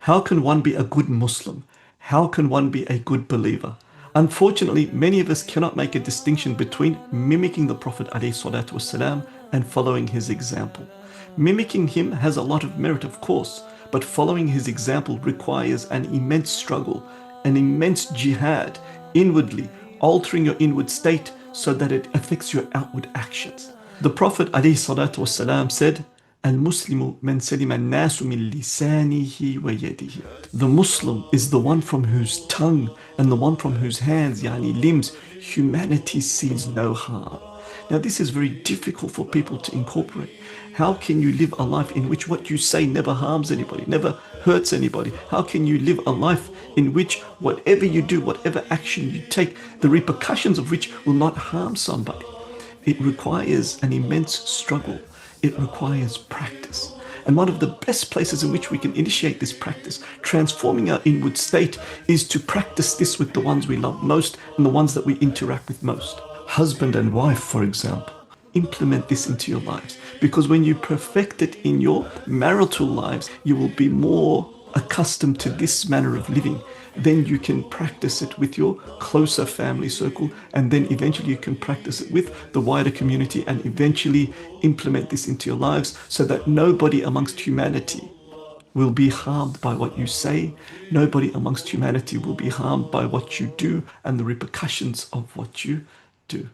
How can one be a good Muslim? How can one be a good believer? Unfortunately, many of us cannot make a distinction between mimicking the Prophet ﷺ and following his example. Mimicking him has a lot of merit, of course, but following his example requires an immense struggle, an immense jihad, inwardly, altering your inward state so that it affects your outward actions. The Prophet ﷺ said, Al-Muslimu man salima an-nasu min lisanihi wa yadihi. The Muslim is the one from whose tongue and the one from whose hands, yani limbs, humanity sees no harm. Now this is very difficult for people to incorporate. How can you live a life in which what you say never harms anybody, never hurts anybody? How can you live a life in which whatever you do, whatever action you take, the repercussions of which will not harm somebody? It requires an immense struggle. It requires practice. And one of the best places in which we can initiate this practice, transforming our inward state, is to practice this with the ones we love most and the ones that we interact with most. Husband and wife, for example. Implement this into your lives, because when you perfect it in your marital lives, you will be more accustomed to this manner of living. Then you can practice it with your closer family circle, and then eventually you can practice it with the wider community, and eventually implement this into your lives so that nobody amongst humanity will be harmed by what you say. Nobody amongst humanity will be harmed by what you do and the repercussions of what you do.